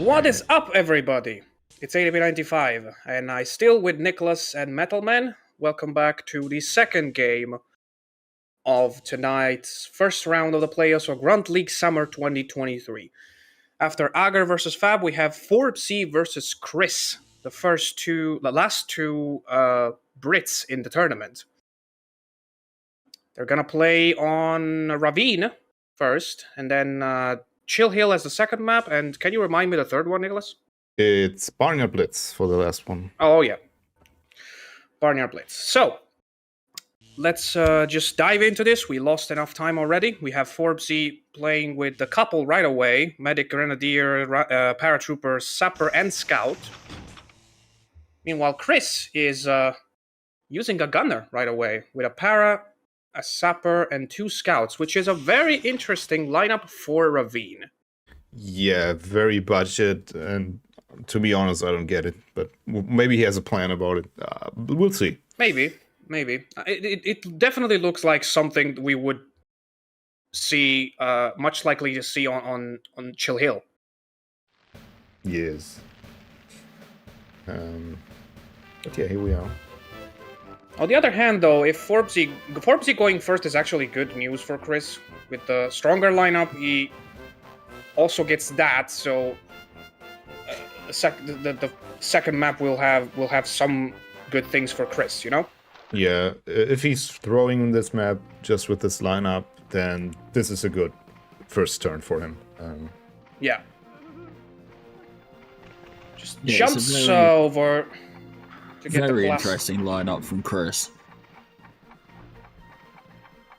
What is up, everybody? It's ADP95, and I still with Niclas and Metalman. Welcome back to the second game of tonight's first round of the playoffs for Grunt League Summer 2023. After Agar versus Fab, we have Forbesy versus Chris, the last two Brits in the tournament. They're gonna play on Ravine first, and then Chill Hill as the second map. And can you remind me the third one, Nicholas? It's Barnyard Blitz for the last one. Oh, yeah. Barnyard Blitz. So, let's just dive into this. We lost enough time already. We have Forbesy playing with the couple right away. Medic, Grenadier, Paratrooper, Sapper, and Scout. Meanwhile, Chris is using a Gunner right away with a Para, a Sapper, and 2 Scouts, which is a very interesting lineup for Ravine. Yeah, very budget, and to be honest, I don't get it. But maybe he has a plan about it. We'll see. Maybe. It definitely looks like something we would see, much likely to see on Chill Hill. Yes. But yeah, here we are. On the other hand, though, if Forbesy going first is actually good news for Chris. With the stronger lineup, he also gets that, so the second map will have some good things for Chris, you know? Yeah, if he's throwing this map just with this lineup, then this is a good first turn for him. Yeah. Just jumps over to get very the interesting lineup from Chris.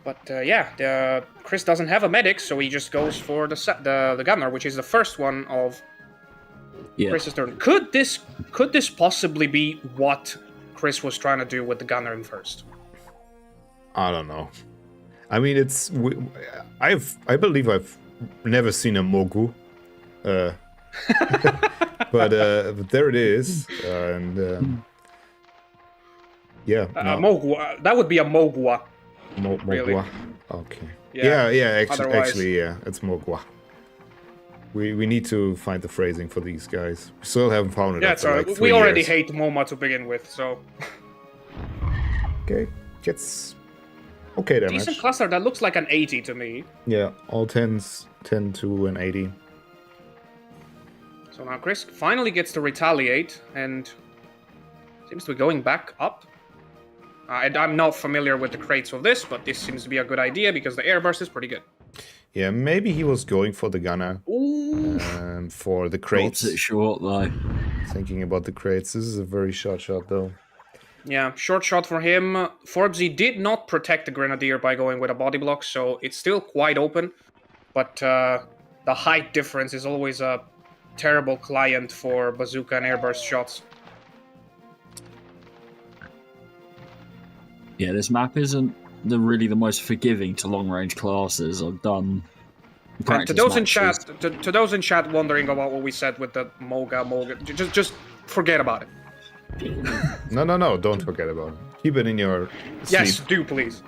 But Chris doesn't have a medic, so he just goes for the gunner, which is the first one of Chris's turn. Could this possibly be what Chris was trying to do with the gunner in first? I don't know. I mean, I believe I've never seen a Mogu, but there it is, and yeah. Mogua. That would be a Mogua. Mogua. Really? Okay. Yeah. Actually, it's Mogua. We need to find the phrasing for these guys. We still haven't found it. Yeah, after like 3 we already years. hate MoMA to begin with, so. Okay, gets okay damage. Decent cluster. That looks like an 80 to me. Yeah, all 10s, 10 to an 80. So now Chris finally gets to retaliate and seems to be going back up. I'm not familiar with the crates of this, but this seems to be a good idea because the airburst is pretty good. Yeah, maybe he was going for the gunner. For the crates. Not it short though. Thinking about the crates. This is a very short shot though. Yeah, short shot for him. Forbesy did not protect the Grenadier by going with a body block, so it's still quite open. But the height difference is always a terrible client for bazooka and airburst shots. Yeah, this map isn't really the most forgiving to long-range classes. I've done and to those in chat, wondering about what we said with the Moga, just forget about it. No, don't forget about it. Keep it in your sleep. Yes, do please.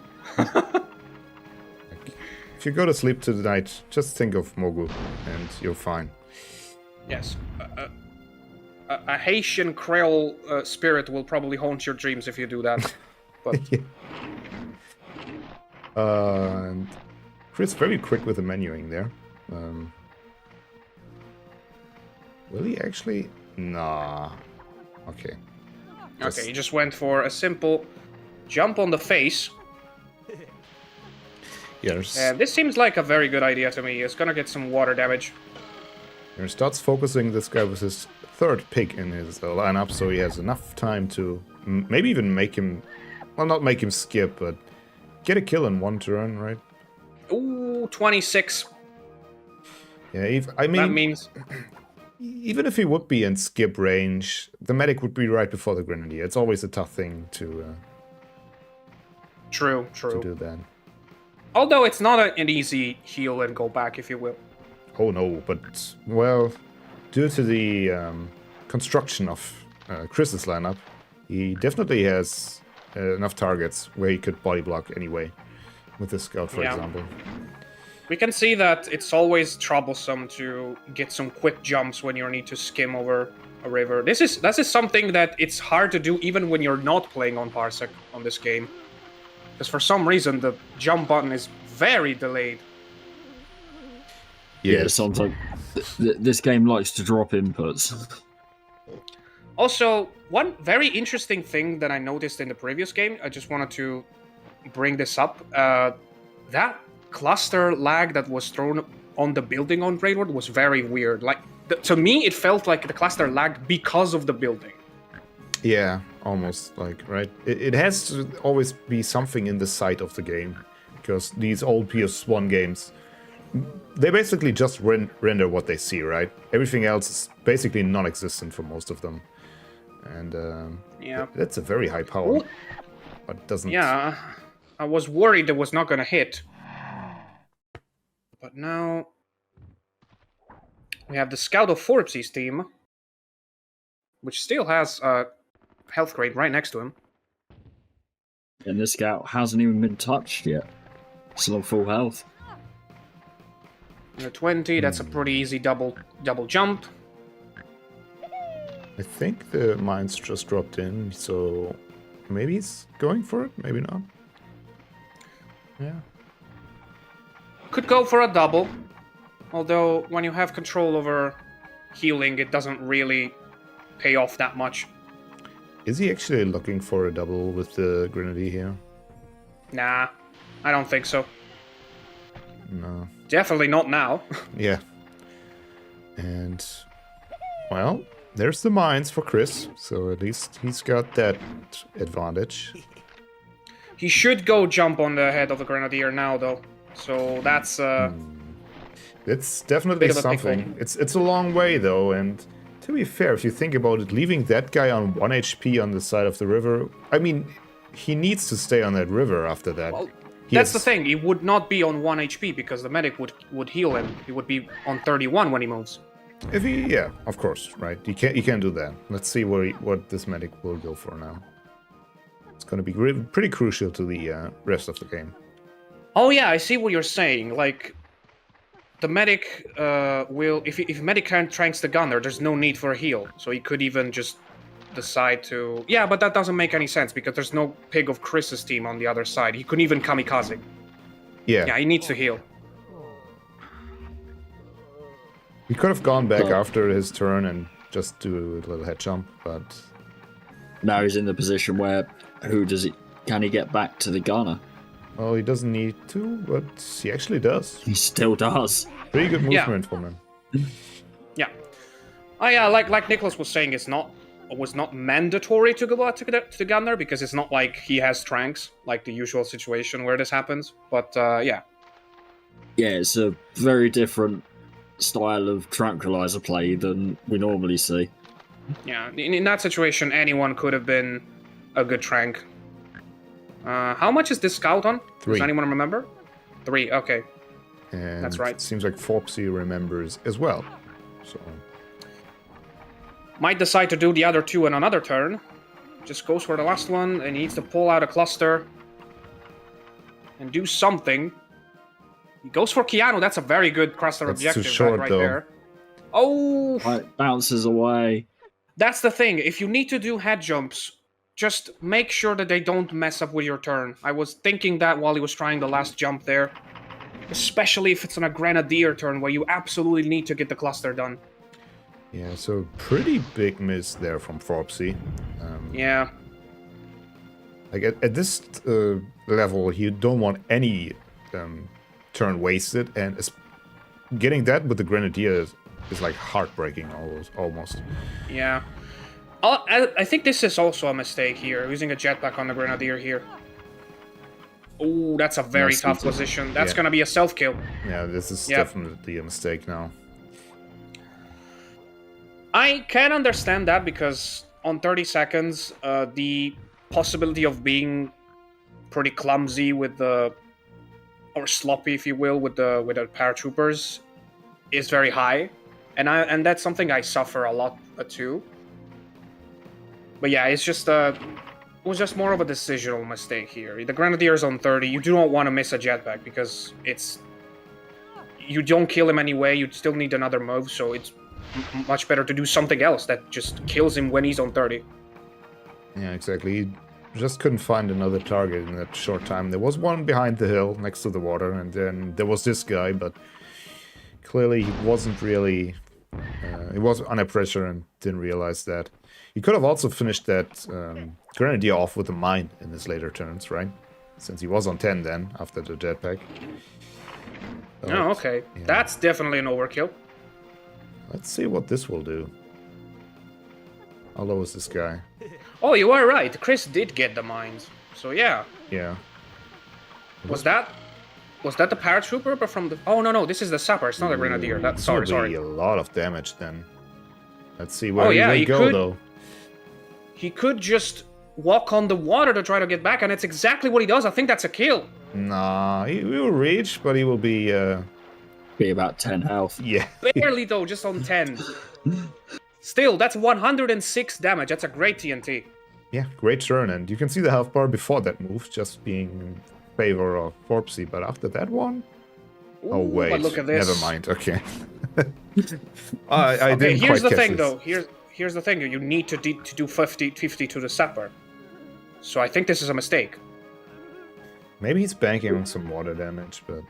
If you go to sleep tonight, just think of Mogu, and you're fine. Yes. A Haitian Creole spirit will probably haunt your dreams if you do that. But and Chris very quick with the menuing there. Will he actually? Nah. Okay. Okay, he just went for a simple jump on the face. Yes. And this seems like a very good idea to me. It's gonna get some water damage. He starts focusing this guy with his third pick in his lineup, so he has enough time to maybe even make him, well, not make him skip, but get a kill in one turn, right? Ooh, 26. Yeah, I mean, that means even if he would be in skip range, the medic would be right before the Grenadier. It's always a tough thing to True. to do that. Although it's not an easy heal and go back, if you will. Oh no, but, well, due to the construction of Chris's lineup, he definitely has enough targets where he could body block anyway, with the Scout, for example. We can see that it's always troublesome to get some quick jumps when you need to skim over a river. This is something that it's hard to do even when you're not playing on Parsec on this game. Because for some reason the jump button is very delayed. Yeah, sometimes this game likes to drop inputs. Also, one very interesting thing that I noticed in the previous game, I just wanted to bring this up. That cluster lag that was thrown on the building on Railroad was very weird. Like, to me, it felt like the cluster lagged because of the building. Yeah, almost, like, right? It has to always be something in the sight of the game, because these old PS1 games, they basically just render what they see, right? Everything else is basically non-existent for most of them. And yeah, that's a very high power. Ooh. But it doesn't... Yeah, I was worried it was not gonna hit. But now we have the Scout of Forbesy team, which still has a health crate right next to him. And this scout hasn't even been touched yet. Still on full health. 20, that's a pretty easy double jump. I think the mines just dropped in, so maybe he's going for it, maybe not. Yeah. Could go for a double, although when you have control over healing, it doesn't really pay off that much. Is he actually looking for a double with the Grenadier here? Nah, I don't think so. No. Definitely not now. Yeah. And, well, there's the mines for Chris, so at least he's got that advantage. He should go jump on the head of the Grenadier now, though. So that's It's definitely bit of a something. It's a long way, though, and to be fair, if you think about it, leaving that guy on 1 HP on the side of the river, I mean, he needs to stay on that river after that. Well, that's the thing. He would not be on 1 HP because the medic would heal him. He would be on 31 when he moves. If he, yeah, of course, right? You can't do that. Let's see what this medic will go for now. It's going to be pretty crucial to the rest of the game. Oh yeah, I see what you're saying. Like, the medic will, if medic tranks the gunner, there's no need for a heal. So he could even just decide to... Yeah, but that doesn't make any sense because there's no pig of Chris's team on the other side. He couldn't even kamikaze. Yeah, he needs to heal. He could have gone back after his turn and just do a little head jump, but... Now he's in the position where, can he get back to the gunner? Well, he doesn't need to, but he actually does. He still does. Pretty good movement from him. Yeah. Oh yeah, like Niclas was saying, it was not mandatory to go back to the gunner because it's not like he has tranks, like the usual situation where this happens. But yeah. Yeah, it's a very different style of tranquilizer play than we normally see. Yeah, in that situation, anyone could have been a good trank. How much is this scout on? 3. Does anyone remember? 3, okay. And that's right. It seems like Forbesy remembers as well. So might decide to do the other 2 in another turn. Just goes for the last one and he needs to pull out a cluster and do something. He goes for Keanu. That's a very good cluster objective. Too short, right though. There. Oh! It bounces away. That's the thing. If you need to do head jumps, just make sure that they don't mess up with your turn. I was thinking that while he was trying the last jump there. Especially if it's on a Grenadier turn where you absolutely need to get the cluster done. yeah, so pretty big miss there from Forbesy. Yeah. Like at this level, you don't want any turn wasted, and getting that with the Grenadier is like heartbreaking almost. Yeah. I think this is also a mistake here, using a jetpack on the Grenadier here. Oh, that's a very tough position. That's going to be a self-kill. Yeah, this is definitely a mistake now. I can understand that because on 30 seconds, the possibility of being pretty clumsy with the... or sloppy, if you will, with the paratroopers is very high. And that's something I suffer a lot too. But yeah, it's just it was just more of a decisional mistake here. The Grenadier's on 30. You do not want to miss a jetpack because it's you don't kill him anyway. You still need another move, so it's much better to do something else that just kills him when he's on 30. Yeah, exactly. He just couldn't find another target in that short time. There was one behind the hill next to the water, and then there was this guy, but clearly he wasn't really... he was under pressure and didn't realize that. He could have also finished that Grenadier off with a mine in his later turns, right? Since he was on 10 then, after the jetpack. But, oh, okay. yeah. That's definitely an overkill. Let's see what this will do. How low is this guy? Oh, you are right. Chris did get the mines. So yeah. Yeah. Was that the paratrooper but from the... Oh, no, this is the sapper. It's not a grenadier. That's sorry. A lot of damage then. Let's see where he will go, though. He could just walk on the water to try to get back, and it's exactly what he does. I think that's a kill. Nah, he will reach, but he will be... Be about 10 health. Yeah. Barely, though, just on 10. Still, that's 106 damage. That's a great TNT. Yeah, great turn, and you can see the health bar before that move just being in favor of Forbesy, but after that one... Ooh, oh, wait. But look at this. Never mind, okay. I didn't here's quite the catch thing, this. though. Here's the thing. You need to do 50 to the sapper. So I think this is a mistake. Maybe he's banking on some water damage, but...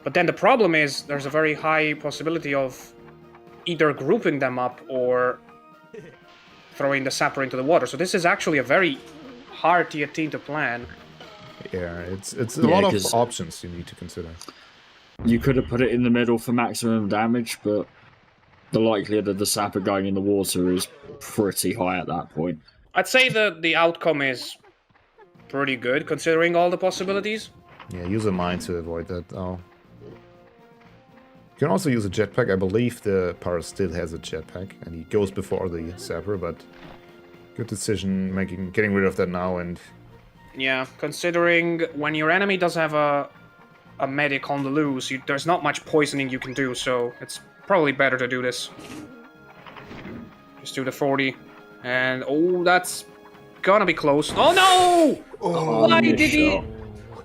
But then the problem is there's a very high possibility of either grouping them up or throwing the sapper into the water. So this is actually a very hard TNT to plan. Yeah, it's a lot of options you need to consider. You could have put it in the middle for maximum damage, but the likelihood of the sapper going in the water is pretty high at that point. I'd say the outcome is pretty good considering all the possibilities. Yeah, use a mine to avoid that. Oh. You can also use a jetpack. I believe the Paras still has a jetpack, and he goes before the sapper, but good decision making, getting rid of that now. And yeah, considering when your enemy does have a medic on the loose, there's not much poisoning you can do, so it's probably better to do this. Just do the 40, and oh, that's gonna be close. Oh no! Oh,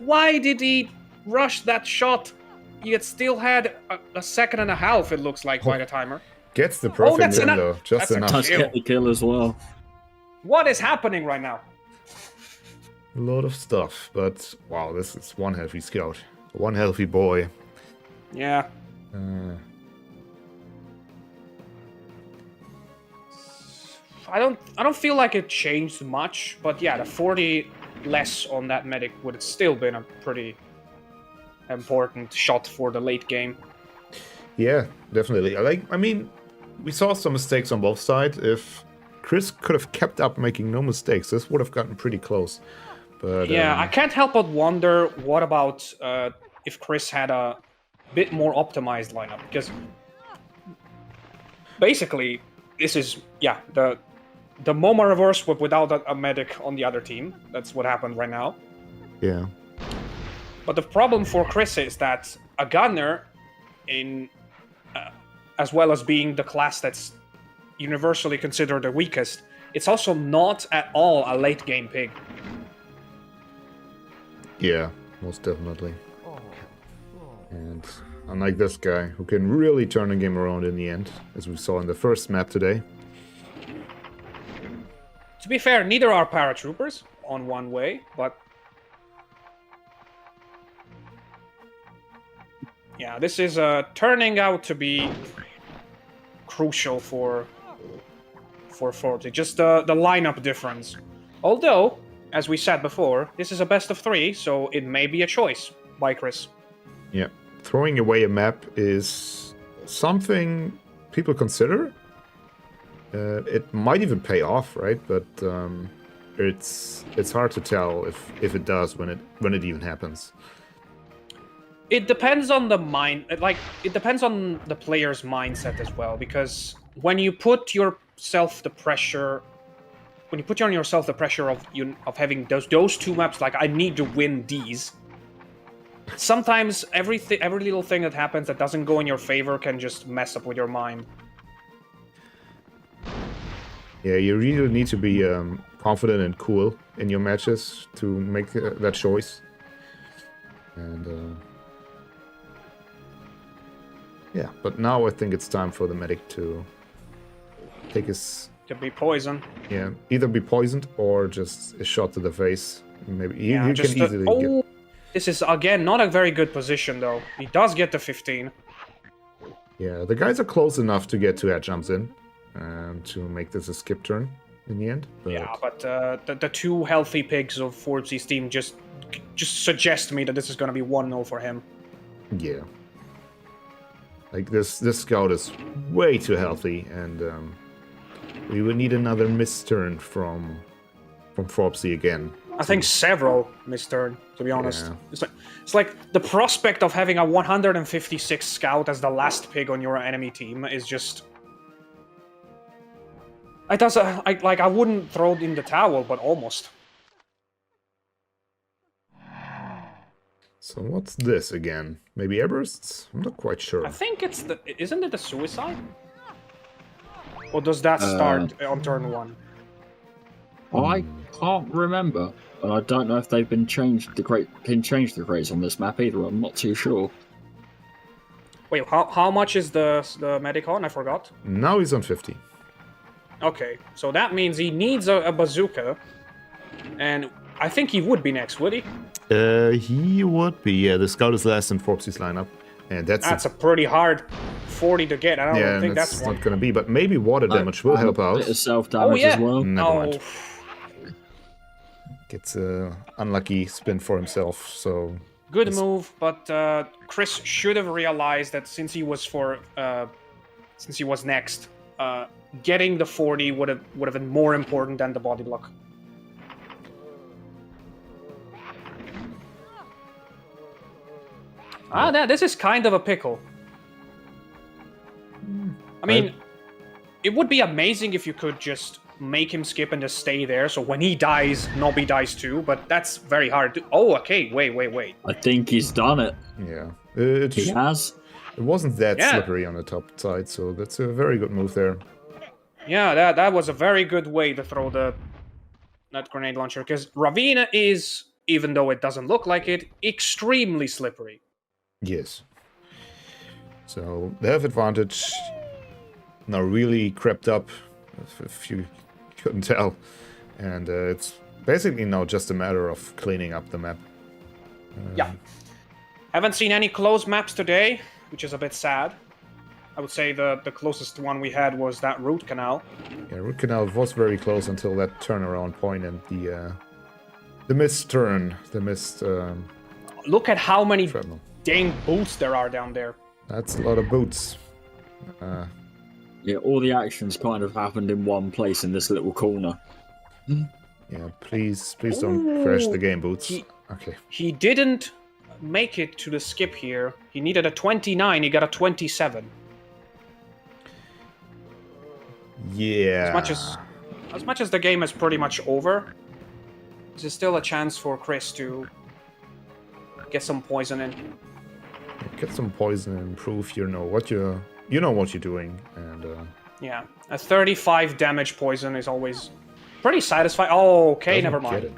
Why did he rush that shot? He had still had a second and a half, it looks like, by the timer. Gets the perfect window, just enough. Does get the kill as well. What is happening right now? A lot of stuff, but wow, this is one healthy scout. One healthy boy. Yeah. I don't feel like it changed much, but yeah, the 40 less on that medic would have still been a pretty important shot for the late game. Yeah, definitely. I mean, we saw some mistakes on both sides. If Chris could have kept up making no mistakes, this would have gotten pretty close. But yeah, I can't help but wonder what about if Chris had a bit more optimized lineup, because basically this is the MoMA reverse but without a medic on the other team. That's what happened right now. Yeah. But the problem for Chris is that a gunner, as well as being the class that's universally considered the weakest, it's also not at all a late game pig. Yeah, most definitely. And unlike this guy, who can really turn the game around in the end, as we saw in the first map today. To be fair, neither are paratroopers on one way, but yeah, this is turning out to be crucial for 40. Just the lineup difference. Although, as we said before, this is a best of 3, so it may be a choice by Chris. Yeah, throwing away a map is something people consider. It might even pay off, right? But it's hard to tell if it does when it even happens. It depends on the it depends on the player's mindset as well, because when you put yourself the pressure, of having those two maps, like I need to win these. Sometimes every little thing that happens that doesn't go in your favor can just mess up with your mind. Yeah, you really need to be confident and cool in your matches to make that choice. And Yeah, but now I think it's time for the medic to take his... Could be poison. Yeah, either be poisoned or just a shot to the face. Maybe he can just easily oh, get... this is, again, not a very good position, though. He does get the 15. Yeah, the guys are close enough to get 2 head jumps in and to make this a skip turn in the end. But... Yeah, but the 2 healthy pigs of Forbesy's team just suggest to me that this is going to be 1-0 for him. Yeah. Like, this scout is way too healthy, and we would need another misturn from Forbesy again. I think several misturn, to be honest. Yeah. It's like the prospect of having a 156 scout as the last pig on your enemy team is just... I wouldn't throw it in the towel, but almost. So what's this again? Maybe airbursts? I'm not quite sure. I think it's the... Isn't it the suicide? Or does that start on turn 1? I can't remember, and I don't know if they've been changed the crates on this map either. I'm not too sure. Wait, how much is the medic on? I forgot. Now he's on 50. Okay, so that means he needs a bazooka, and I think he would be next, would he? He would be, yeah. The scout is last in Forbesy's lineup, and that's a pretty hard 40 to get. I don't think that's not gonna be, but maybe water damage will help out. Bit of self-damage as well. Never mind. Gets a unlucky spin for himself, so... Good move, but Chris should have realized that since he was next, getting the 40 would have been more important than the body block. This is kind of a pickle. I mean, it would be amazing if you could just make him skip and just stay there, so when he dies, Nobby dies too, but that's very hard to... Oh, okay, wait. I think he's done it. Yeah. He has. It wasn't that slippery on the top side, so that's a very good move there. Yeah, that was a very good way to throw that grenade launcher, because Ravina is, even though it doesn't look like it, extremely slippery. Yes. So they have advantage. Now really crept up, if you couldn't tell. And it's basically now just a matter of cleaning up the map. Yeah. Haven't seen any closed maps today, which is a bit sad. I would say the closest one we had was that root canal. Yeah, root canal was very close until that turnaround point and the missed turn, the missed... Look at how many treadmill. Dang boots there are down there. That's a lot of boots. Yeah, all the actions kind of happened in one place in this little corner. Yeah, please don't crash the game, boots. Okay. He didn't make it to the skip here. He needed a 29, he got a 27. Yeah. As much as the game is pretty much over, there's still a chance for Chris to get some poison in. Get some poison and prove you know what you're doing, and yeah, a 35 damage poison is always pretty satisfying. Oh, okay, never mind.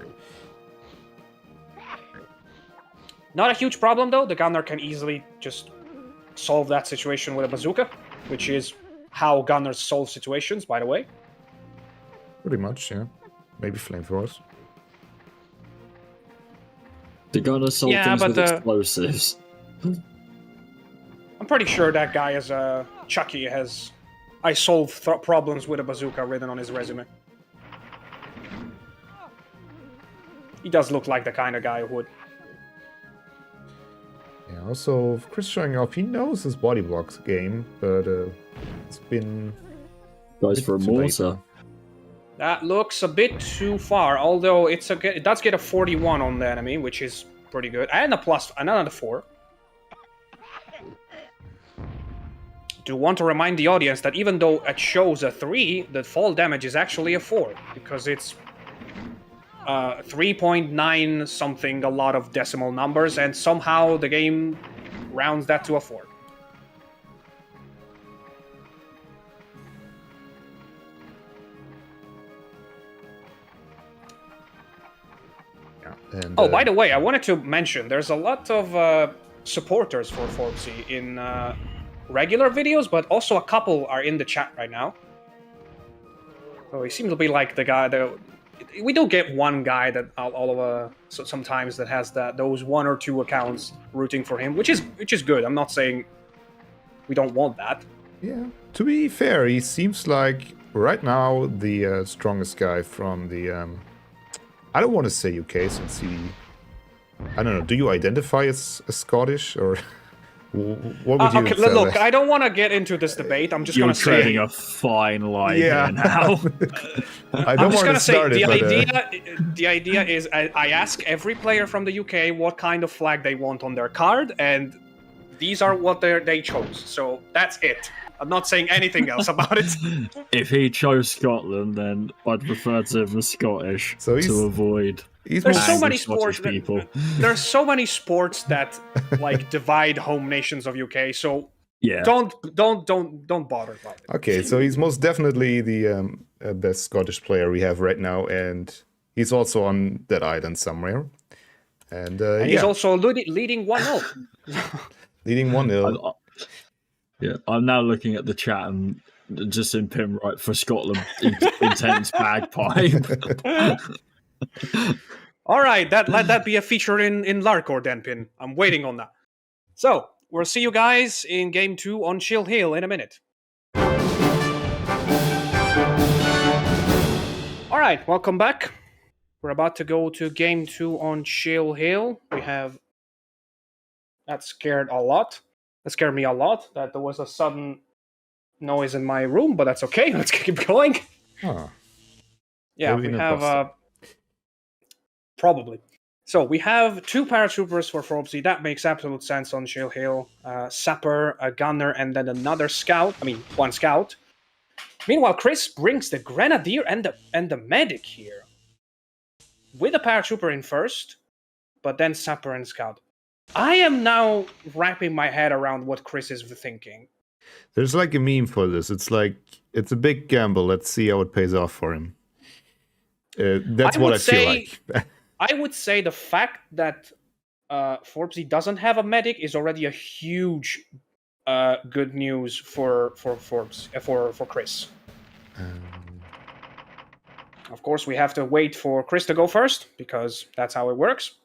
Not a huge problem though. The gunner can easily just solve that situation with a bazooka, which is how gunners solve situations, by the way. Pretty much, yeah. Maybe flamethrowers. The gunner solve things with explosives. I'm pretty sure that guy is Chucky has I solve problems with a bazooka written on his resume. He does look like the kind of guy who would. Yeah, also, Chris showing off, he knows his body blocks game, but it's been... Goes for a mortar. That looks a bit too far, although it does get a 41 on the enemy, which is pretty good. And another 4. Do want to remind the audience that even though it shows a 3, the fall damage is actually a 4, because it's 3.9 something, a lot of decimal numbers, and somehow the game rounds that to a 4. And, by the way, I wanted to mention, there's a lot of supporters for Forbesy regular videos, but also a couple are in the chat right now. So he seems to be like the guy that we do get one guy that sometimes that has those 1 or 2 accounts rooting for him, which is good. I'm not saying we don't want that. Yeah. To be fair, he seems like right now the strongest guy from the. I don't want to say UK since he. I don't know. Do you identify as Scottish or? What would you okay, say look, that? I don't want to get into this debate. I'm just You're going to say... treading a fine line here now. I don't want to start it, but... The idea is I ask every player from the UK what kind of flag they want on their card, and these are what they chose. So that's it. I'm not saying anything else about it. If he chose Scotland, then I'd prefer to have the Scottish to avoid... There's so many sports. People. There's so many sports that like divide home nations of UK. So yeah, don't bother about it. Okay, so he's most definitely the best Scottish player we have right now, and he's also on that island somewhere. And he's also leading 1-0. Leading 1-0. Yeah, I'm now looking at the chat and just in pin right for Scotland. Intense bagpipe. All right, let that be a feature in Larkor then, Pin. I'm waiting on that. So, we'll see you guys in Game 2 on Chill Hill in a minute. All right, welcome back. We're about to go to Game 2 on Chill Hill. We have... That scared a lot. That scared me a lot, that there was a sudden noise in my room, but that's okay. Let's keep going. Huh. Yeah, we have... Probably. So we have 2 paratroopers for Forbesy. That makes absolute sense on Chill Hill. Sapper, a gunner, and then another scout. I mean, 1 scout. Meanwhile, Chris brings the grenadier and the medic here. With a paratrooper in first, but then sapper and scout. I am now wrapping my head around what Chris is thinking. There's like a meme for this. It's like, it's a big gamble. Let's see how it pays off for him. That's what I feel like. I would say the fact that Forbesy doesn't have a medic is already a huge good news for Forbes for Chris. Of course, we have to wait for Chris to go first because that's how it works.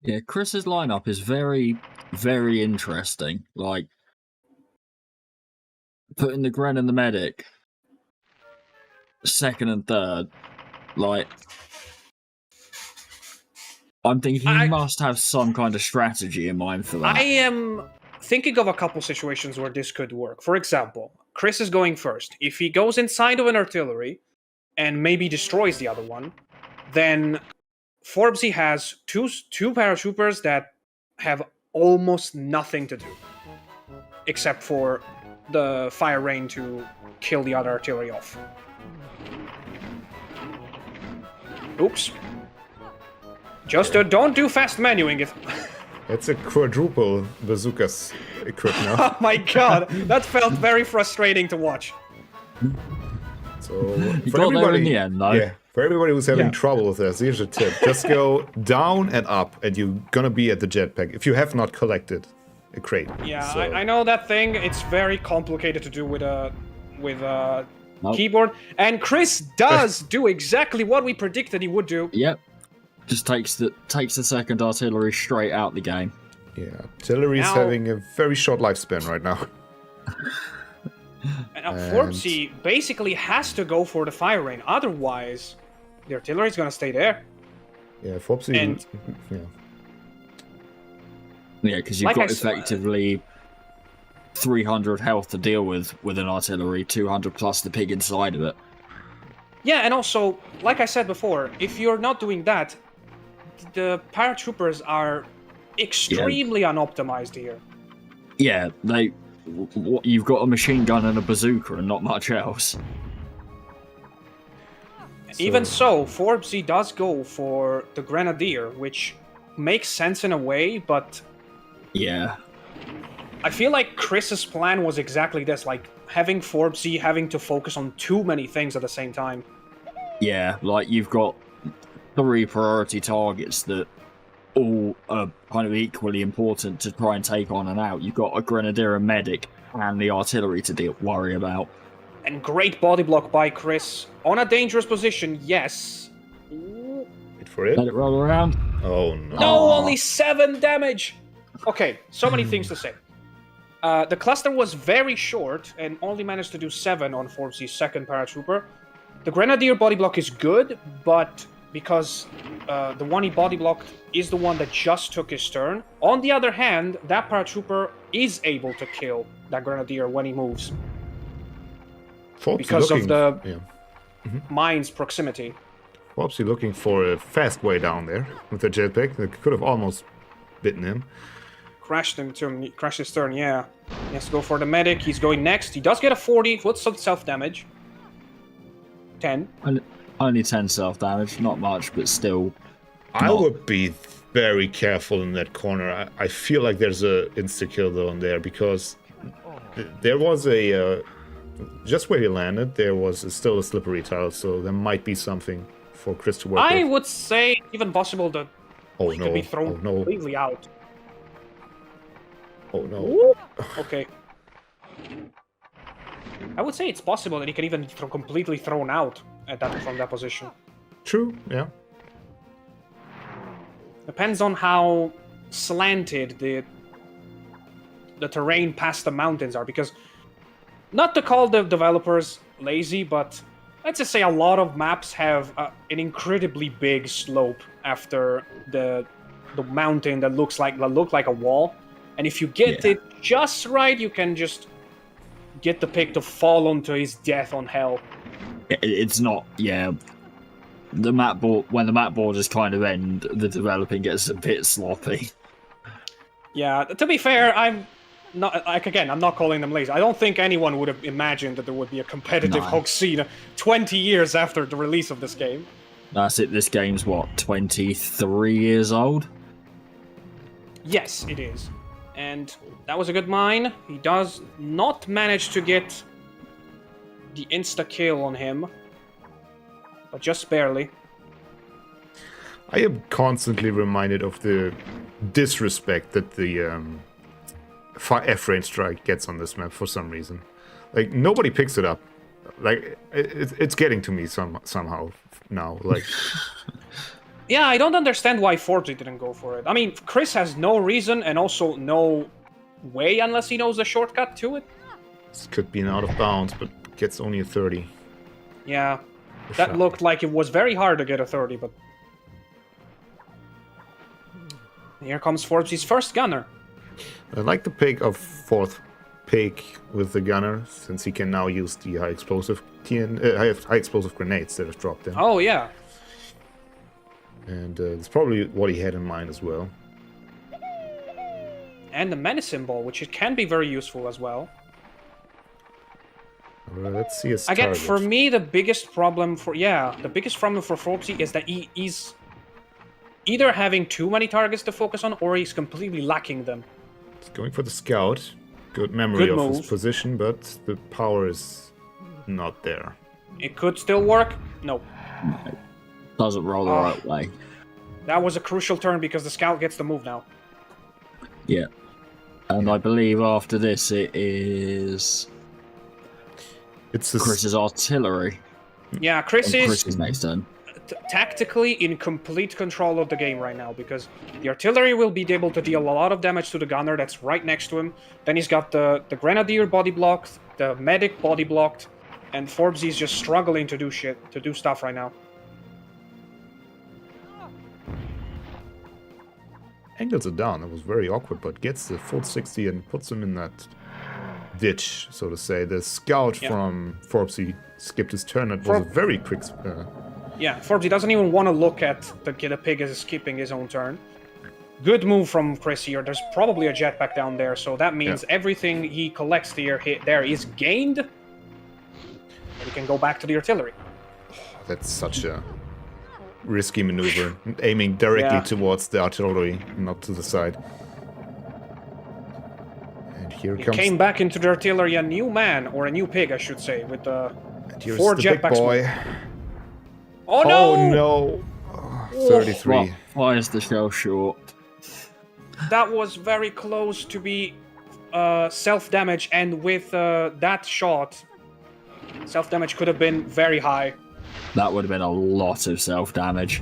Yeah, Chris's lineup is very, very interesting. Like putting the Gren and the medic second and third, like. I'm thinking he must have some kind of strategy in mind for that. I am thinking of a couple situations where this could work. For example, Chris is going first. If he goes inside of an artillery and maybe destroys the other one, then Forbesy has two paratroopers that have almost nothing to do. Except for the fire rain to kill the other artillery off. Oops. Just don't do fast menuing it. It's a quadruple bazookas equipped now. Oh my god, that felt very frustrating to watch. So you for got everybody, there in the end, though. Yeah, for everybody who's having trouble with this, here's a tip: just go down and up, and you're gonna be at the jetpack if you have not collected a crate. Yeah, so. I know that thing. It's very complicated to do with a keyboard, and Chris does do exactly what we predicted he would do. Yep. Just takes the second artillery straight out the game. Yeah, artillery is having a very short lifespan right now. And Forbesy basically has to go for the fire rain, otherwise the artillery is gonna stay there. Yeah, Forbesy. Yeah, because you've got effectively 300 health to deal with an artillery, 200 plus the pig inside of it. Yeah, and also, like I said before, if you're not doing that, the paratroopers are extremely unoptimized here. Yeah, you've got a machine gun and a bazooka and not much else. Even so, Forbesy does go for the grenadier, which makes sense in a way, but... Yeah. I feel like Chris's plan was exactly this, like having Forbesy having to focus on too many things at the same time. Yeah, like you've got 3 priority targets that all are kind of equally important to try and take on and out. You've got a grenadier, a medic, and the artillery to worry about. And great body block by Chris. On a dangerous position, yes. Wait for it. Let it roll around. Oh no. No, only 7 damage! Okay, so many things to say. The cluster was very short and only managed to do 7 on Forbesy's second paratrooper. The grenadier body block is good, but because the one he body blocked is the one that just took his turn. On the other hand, that paratrooper is able to kill that grenadier when he moves. Forbesy Because of the yeah. mine's proximity. Forbesy looking for a fast way down there with the jetpack. That could have almost bitten him. Crashed his turn, yeah. He has to go for the medic. He's going next. He does get a 40 with some self-damage. 10. Only 10 self-damage, not much, but still. I would be very careful in that corner. I feel like there's a insta-kill though in there, because there was a... just where he landed, there was still a slippery tile, so there might be something for Chris to work with. I would say even possible that he could be thrown completely out. Oh no. Ooh. Okay. I would say it's possible that he can even be completely thrown out from that position. True, yeah. Depends on how slanted the terrain past the mountains are, because not to call the developers lazy, but let's just say a lot of maps have an incredibly big slope after the mountain that look like a wall, and if you get it just right, you can just get the pig to fall onto his death on hell. It's not, the map board, when the map borders kind of end, the developing gets a bit sloppy. Yeah, to be fair, I'm not, like, again, I'm not calling them lazy. I don't think anyone would have imagined that there would be a competitive Hogs scene 20 years after the release of this game. That's it, this game's what, 23 years old? Yes, it is. And that was a good mine. He does not manage to get the insta-kill on him, but just barely. I am constantly reminded of the disrespect that the F-range strike gets on this map for some reason. Like, nobody picks it up. Like, it's getting to me somehow now. Like, yeah, I don't understand why Forbesy didn't go for it. I mean, Chris has no reason and also no way unless he knows the shortcut to it. This could be an out of bounds, but gets only a 30. Yeah, that looked like it was very hard to get a 30, but... Here comes Forbesy's first gunner. I like the pick of fourth pick with the gunner, since he can now use the high explosive grenades that have dropped in. Oh, yeah. And it's probably what he had in mind as well. And the menace symbol, which it can be very useful as well. Let's see his Again, target. for me, the biggest problem for Forbesy is that he's either having too many targets to focus on, or he's completely lacking them. He's going for the scout. Good memory of his position, but the power is not there. It could still work. No. Doesn't roll the right way. That was a crucial turn because the scout gets the move now. Yeah. And I believe after this it is... It's Chris's artillery. Yeah, Chris is Chris's next turn. Tactically in complete control of the game right now, because the artillery will be able to deal a lot of damage to the gunner that's right next to him. Then he's got the grenadier body blocked, the medic body blocked, and Forbesy's just struggling to do stuff right now. Angles it down. It was very awkward, but gets the full 60 and puts him in that ditch, so to say. The scout from Forbesy skipped his turn. It was a very quick... Yeah, Forbesy doesn't even want to look at the pig as skipping his own turn. Good move from Chris here. There's probably a jetpack down there, so that means everything he collects there is gained. And he can go back to the artillery. That's such a risky maneuver. Aiming directly towards the artillery, not to the side. And here comes... came back into the artillery a new man, or a new pig, I should say, with the 4 jetpacks. Oh no! Oh no! 33. Fires the shell short. That was very close to be self-damage, and with that shot, self-damage could have been very high. That would have been a lot of self-damage.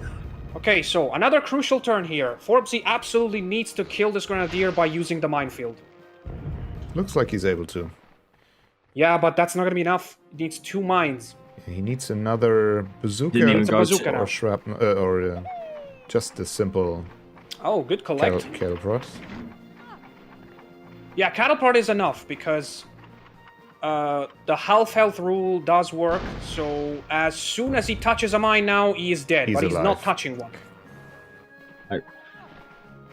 Okay, so another crucial turn here. Forbesy absolutely needs to kill this Grenadier by using the minefield. Looks like he's able to. Yeah, but that's not gonna be enough. He needs 2 mines. He needs another bazooka, Didn't even It's a go bazooka to- now. or shrapnel, or just a simple Oh, good collect. cattle prod. Yeah, cattle prod is enough because the health rule does work. So as soon as he touches a mine now, he is dead. He's But he's alive. not touching one.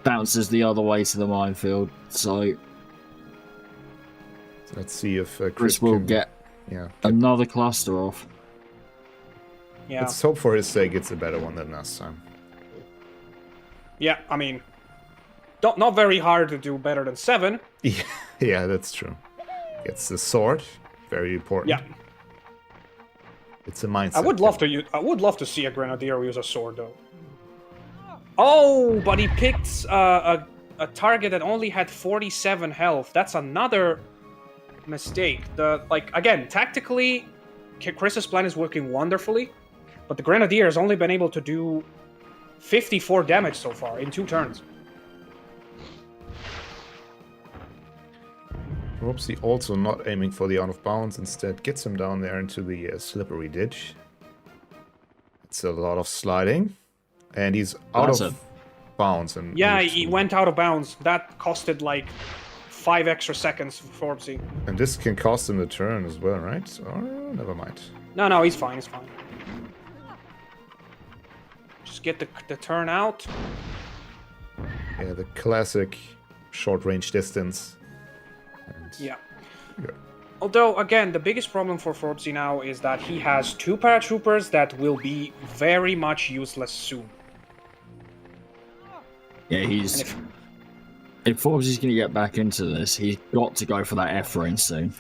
Bounces the other way to the minefield, so Let's see if Chris Chris will can get Yeah. another cluster off. Yeah. Let's hope for his sake it's a better one than last time. Yeah, I mean, not very hard to do better than 7. Yeah, that's true. Gets the sword, very important. Yeah. It's a mindset. I would love to see a Grenadier use a sword, though. Oh, but he picked a target that only had 47 health. That's another mistake. Again, tactically, Chris's plan is working wonderfully, but the Grenadier has only been able to do 54 damage so far in 2 turns. Forbesy also not aiming for the out of bounds, instead gets him down there into the slippery ditch. It's a lot of sliding, and he's out That's of bounds. And Yeah, needs he to- went out of bounds. That costed like 5 extra seconds for Forbesy. And this can cost him the turn as well, right? Or never mind. No, he's fine, he's fine. Just get the turn out. Yeah, the classic short range distance. And Yeah. Yeah. Although, again, the biggest problem for Forbesy now is that he has 2 paratroopers that will be very much useless soon. Yeah, And he's. if, If Forbes is going to get back into this, he's got to go for that F range soon.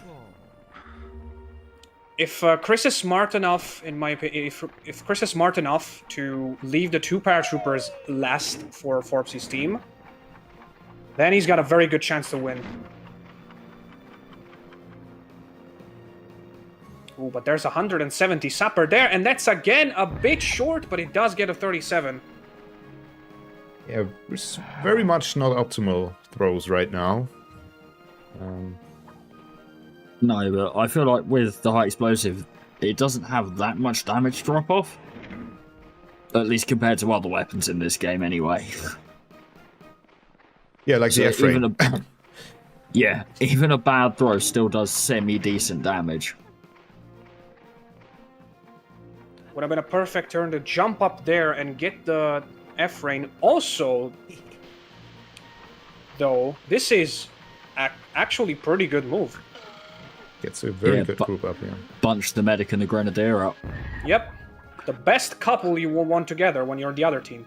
if Chris is smart enough, in my opinion, if Chris is smart enough to leave the 2 paratroopers last for Forbesy's team, then he's got a very good chance to win. Ooh, but there's 170 sapper there, and that's again a bit short, but it does get a 37. yeah, it's very much not optimal throws right now. No, but I feel like with the high explosive, it doesn't have that much damage drop off. At least compared to other weapons in this game, anyway. Yeah, like So the F-ray. even a bad throw still does semi-decent damage. Would have been a perfect turn to jump up there and get the F-Rain. Also, though, this is actually pretty good move. Gets a very Yeah, good but- group up here. Bunch the medic and the grenadier up. Yep. The best couple you will want together when you're the other team.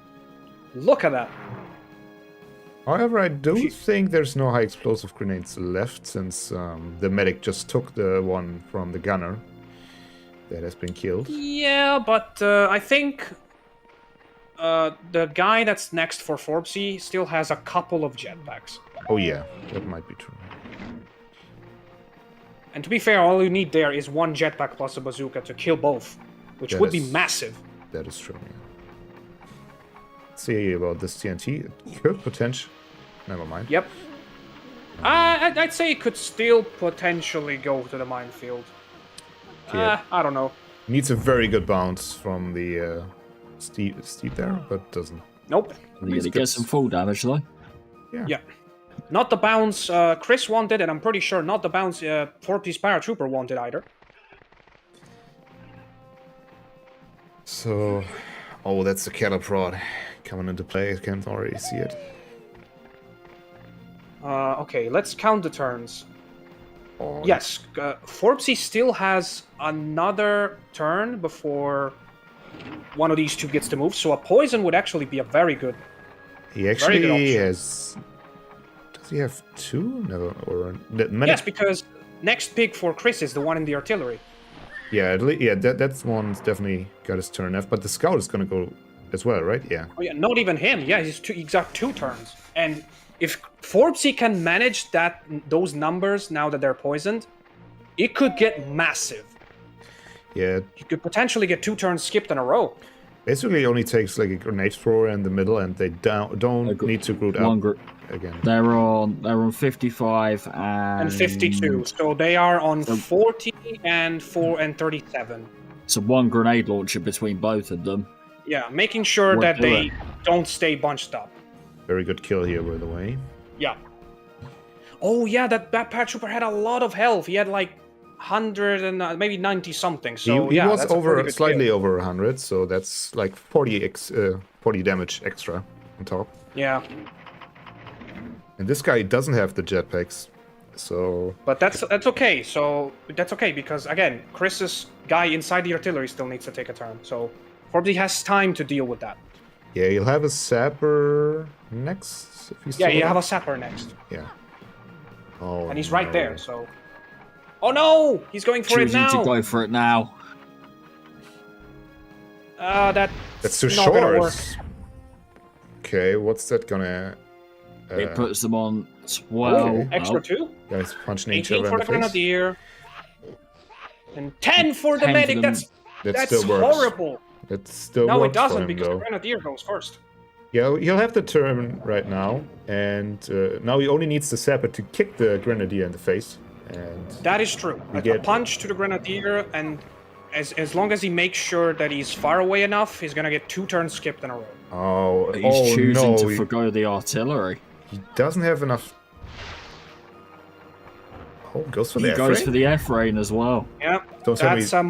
Look at that. However, I do think there's no high explosive grenades left, since the medic just took the one from the gunner that has been killed. Yeah, but I think the guy that's next for Forbesy still has a couple of jetpacks. Oh yeah, that might be true. And to be fair, all you need there is 1 jetpack plus a bazooka to kill both, which That would be is- massive. That is true, yeah. Let's see about this TNT. It could potential. Never mind. Yep. I'd say it could still potentially go to the minefield. Yeah. I don't know. Needs a very good bounce from the steep there, but doesn't. Nope. Yeah, He's to good. get some full damage though. Yeah. Not the bounce Chris wanted, and I'm pretty sure not the bounce Forbesy's paratrooper wanted either. So, oh, that's the cattle prod coming into play. I can already see it. Okay, let's count the turns. Oh, Yes, Forbesy still has another turn before one of these 2 gets to move, so a poison would actually be a very good. he good actually option. has. Does he have 2? No, or the medic? Yes, because next pick for Chris is the one in the artillery. Yeah, that's one's definitely got his turn left, but the scout is gonna go as well, right? Yeah. Oh, yeah, not even him. Yeah, he's got 2 turns. And if Forbesy can manage those numbers now that they're poisoned, it could get massive. Yeah. You could potentially get 2 turns skipped in a row. Basically, it only takes like a grenade thrower in the middle, and they don't need to group up again. They're on 55 And 52. So they are on 40 and 37. So 1 grenade launcher between both of them. Yeah, making sure that they don't stay bunched up. Very good kill here, by the way. Yeah. Oh yeah, that paratrooper had a lot of health. He had like 100 and maybe 90 something. So he yeah, was that's a slightly over 100, so that's like 40 damage extra on top. Yeah. And this guy doesn't have the jetpacks, so. But that's okay. So that's okay because again, Chris's guy inside the artillery still needs to take a turn. So Forbesy has time to deal with that. Yeah, you'll have a sapper next. If he's Yeah, you have a sapper next. Yeah. Oh. And he's right there. So. Oh no! He's going for it now. Choosing to go for it now. That's too not gonna work. short. Okay, what's that gonna? It puts them on 12. Extra 2. Guys punching each other 18 in for the the face. Grenadier. And 10 for the 10 medic. for That's still works. horrible. That still No, works it doesn't for him, because though. the Grenadier goes first. Yeah, he'll have the turn right now, and now he only needs the sapper to kick the Grenadier in the face. And that is true. A punch to the Grenadier, and as long as he makes sure that he's far away enough, he's gonna get 2 turns skipped in a row. Oh, he's choosing no, to forgo the artillery. He doesn't have enough. Oh, goes for the He F goes rain? for the F rain as well. Yeah, Don't tell me- that's a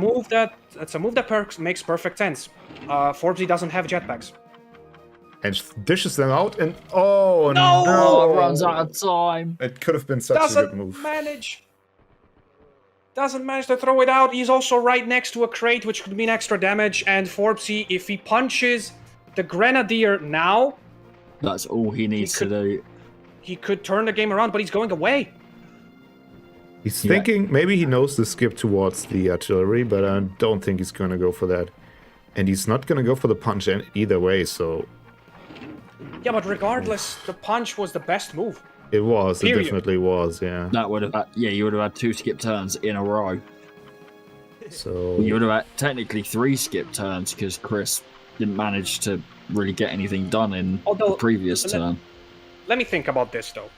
move that makes perfect sense. Forbesy doesn't have jetpacks. And dishes them out, and oh No! no! Runs out of time. It could have been such a good move. Doesn't manage to throw it out. He's also right next to a crate, which could mean extra damage. And Forbesy, if he punches the Grenadier now, that's all he needs to do. He could turn the game around, but he's going away. He's thinking maybe he knows the skip towards the artillery, but I don't think he's going to go for that. And he's not going to go for the punch either way, so. Yeah, but regardless, the punch was the best move. It was. Period. It definitely was. Yeah. That would have. You would have had 2 skip turns in a row. So. You would have had technically 3 skip turns because Chris didn't manage to really get anything done in the previous turn. Let me think about this though.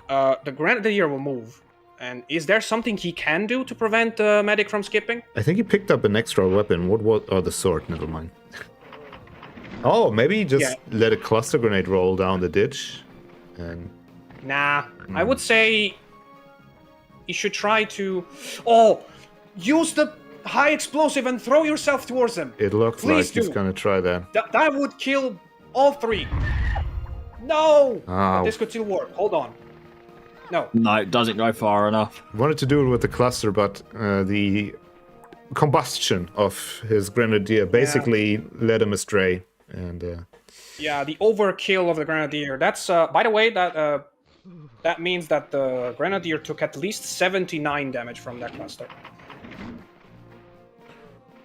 The Grenadier will move. And is there something he can do to prevent the medic from skipping? I think he picked up an extra weapon. What was? Oh, the sword. Never mind. Oh, maybe he just let a cluster grenade roll down the ditch. And nah, I would say you should try to. Oh, use the high explosive and throw yourself towards him. It looks Please like he's gonna try that. That would kill all 3. No! Oh. This could still work. Hold on. No. No, it doesn't go far enough. Wanted to do it with the cluster, but the combustion of his Grenadier basically led him astray. And yeah, the overkill of the Grenadier. That's by the way, that means that the Grenadier took at least 79 damage from that cluster.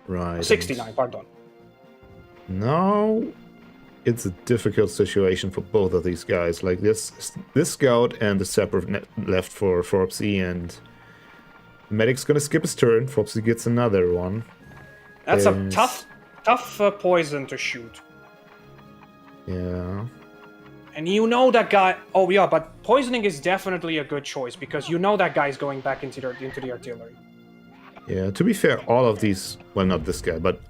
right. 69, pardon. Now it's a difficult situation for both of these guys. Like this scout and the sapper left for Forbesy, and medic's gonna skip his turn. Forbesy gets another one. That's a tough poison to shoot. Yeah. And you know that guy. Oh yeah, but poisoning is definitely a good choice because you know that guy's going back into the artillery. Yeah. To be fair, all of these, well, not this guy, but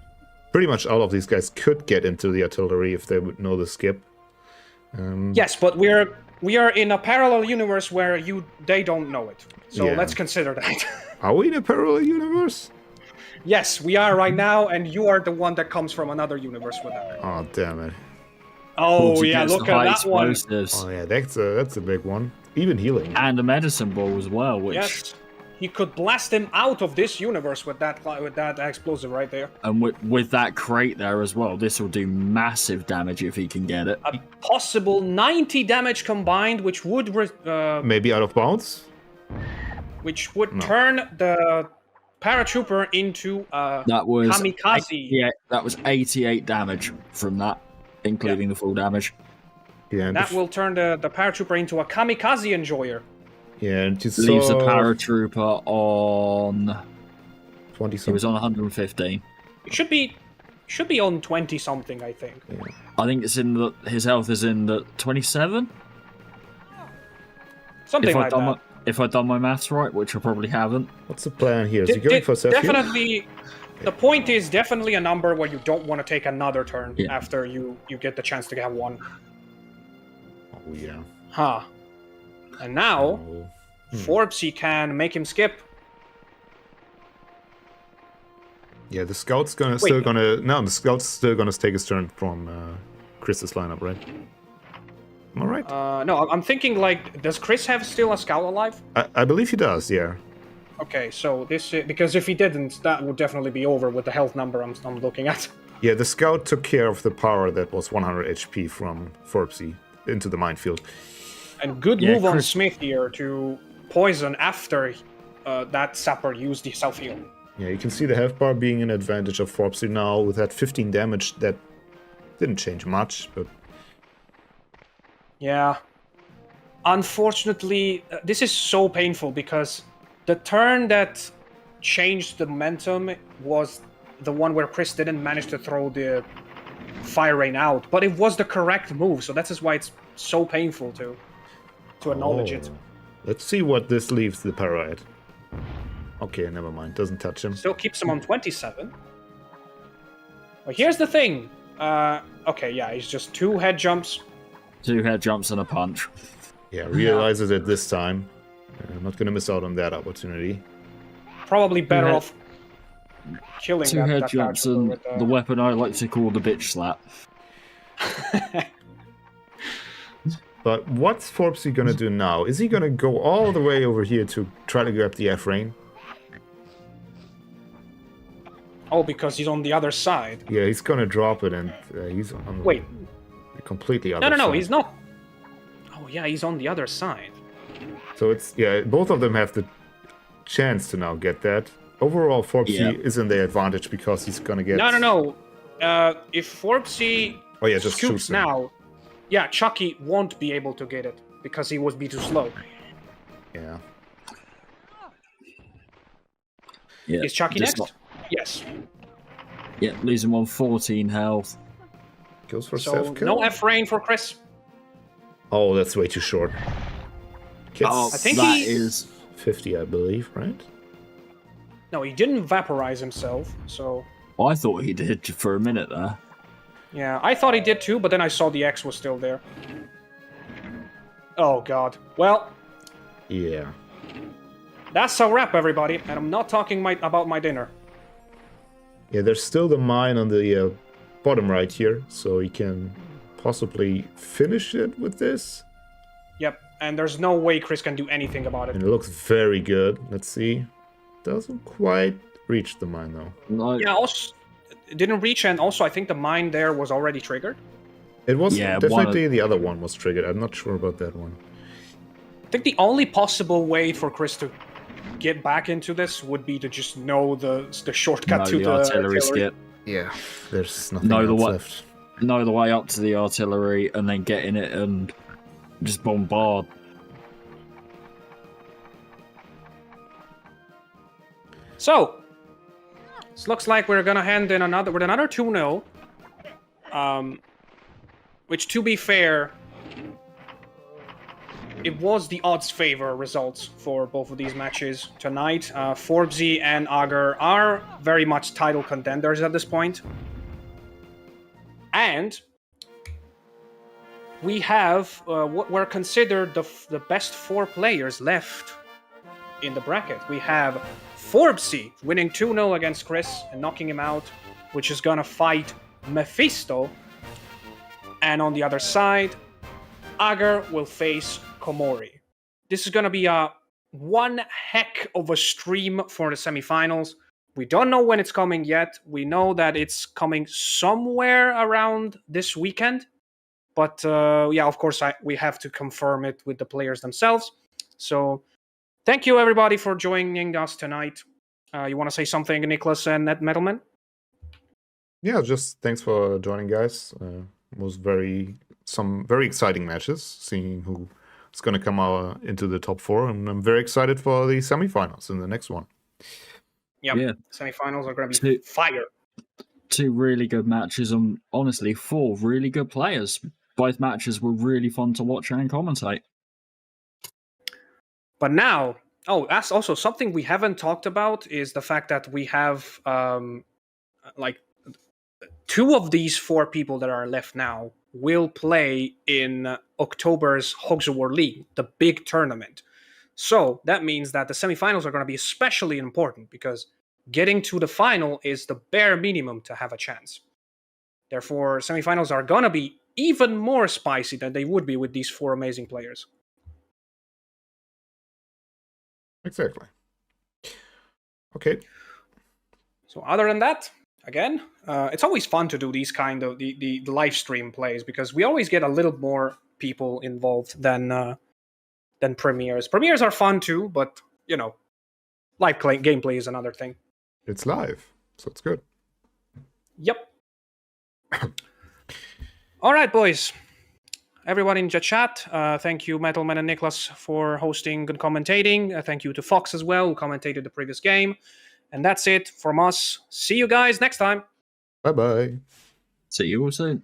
pretty much all of these guys could get into the artillery if they would know the skip. Yes, but we are in a parallel universe where they don't know it. So let's consider that. Are we in a parallel universe? Yes, we are right now, and you are the one that comes from another universe with that. Oh, damn it. Oh yeah, look at that one. Oh yeah, that's a big one. Even healing. And a medicine ball as well, which... Yes. He could blast him out of this universe with that explosive right there. And with that crate there as well, this will do massive damage if he can get it. A possible 90 damage combined, which would maybe out of bounds? which would turn the paratrooper into That was kamikaze. Yeah, that was 88 damage from that, including the full damage. Yeah, and That will turn the paratrooper into a kamikaze enjoyer. yeah, and you Leaves the saw paratrooper on. 20 He was something. on 115. It should be on 20 something, I think. Yeah. I think it's in the. His health is in the 27. Something like that. If I've done my maths right, which I probably haven't. What's the plan here? Is he going for self-heal? Definitely. The point is definitely a number where you don't want to take another turn after you get the chance to have one. Oh, yeah. Huh. And now, Forbesy can make him skip. Yeah, the scout's still gonna take his turn from Chris's lineup, right? Am I right? No, I'm thinking like, does Chris have still a scout alive? I believe he does, yeah. Okay, so this because if he didn't, that would definitely be over with the health number I'm looking at. Yeah, the scout took care of the power that was 100 HP from Forbesy into the minefield. And good move on Smith here to poison after that sapper used the self-heal. Yeah, you can see the health bar being an advantage of Forbesy now with that 15 damage. That didn't change much, but... Yeah. Unfortunately, this is so painful because the turn that changed the momentum was the one where Chris didn't manage to throw the fire rain out, but it was the correct move, so that's just why it's so painful to acknowledge it. Let's see what this leaves the para at. Okay, never mind. Doesn't touch him. Still keeps him on 27. But here's the thing. Okay, yeah, he's just 2 head jumps. 2 head jumps and a punch. Yeah, realizes it this time. Not gonna miss out on that opportunity. Probably better off killing 2 that head jumps and the weapon I like to call the bitch slap. But what's Forbesy gonna do now? Is he gonna go all the way over here to try to grab the F-Rain? Oh, because he's on the other side. Yeah, he's gonna drop it and he's on Wait. the completely other side. No, he's not. Oh, yeah, he's on the other side. So it's, yeah, both of them have the chance to now get that. Overall, Forbesy is in the advantage because he's gonna get... No. If Forbesy just scoops now, yeah, Chucky won't be able to get it because he would be too slow. Yeah. Is Chucky next? Yes. Yeah, leaves him on 14 health. Goes for So self-kill. no F-Rain for Chris. Oh, that's way too short. I think that is 50, I believe, right? No, he didn't vaporize himself, so... I thought he did for a minute there. Yeah, I thought he did too, but then I saw the X was still there. Oh, God. Well... Yeah. That's a wrap, everybody, and I'm not talking about my dinner. Yeah, there's still the mine on the bottom right here, so he can possibly finish it with this. Yep, and there's no way Chris can do anything about it. And it looks very good. Let's see. Doesn't quite reach the mine, though. No. Yeah, also, it didn't reach, and also I think the mine there was already triggered. It was definitely the other one was triggered. I'm not sure about that one. I think the only possible way for Chris to get back into this would be to just know the shortcut to the artillery skip. Yeah, there's nothing else left. Know the way up to the artillery and then get in it and just bombard. So, this looks like we're gonna hand in another 2-0. Which, to be fair, it was the odds favor results for both of these matches tonight. Forbesy and Augur are very much title contenders at this point. And we have what were considered the best 4 players left in the bracket. We have Forbesy winning 2-0 against Chris and knocking him out, which is gonna fight Mephisto. And on the other side, Augur will face Komori. This is gonna be one heck of a stream for the semifinals. We don't know when it's coming yet. We know that it's coming somewhere around this weekend. But yeah, of course, we have to confirm it with the players themselves. So thank you, everybody, for joining us tonight. You want to say something, Niclas and Metalman? Yeah, just thanks for joining, guys. Was some very exciting matches, seeing who is going to come into the top 4, and I'm very excited for the semifinals in the next one. Yep. Yeah. Semifinals are going to be fire. 2 really good matches, and honestly, 4 really good players. Both matches were really fun to watch and commentate. But now, that's also something we haven't talked about, is the fact that we have like 2 of these 4 people that are left now will play in October's Hogs Award League, the big tournament. So that means that the semifinals are going to be especially important, because getting to the final is the bare minimum to have a chance. Therefore, semifinals are going to be even more spicy than they would be with these 4 amazing players. Exactly. Okay. So other than that, again, it's always fun to do these kind of the live stream plays, because we always get a little more people involved than premieres. Premieres are fun too, but live gameplay is another thing. It's live, so it's good. Yep. All right, boys. Everyone in the chat, thank you, Metalman and Niclas, for hosting and commentating. Thank you to Fox as well, who commentated the previous game. And that's it from us. See you guys next time. Bye-bye. See you all soon.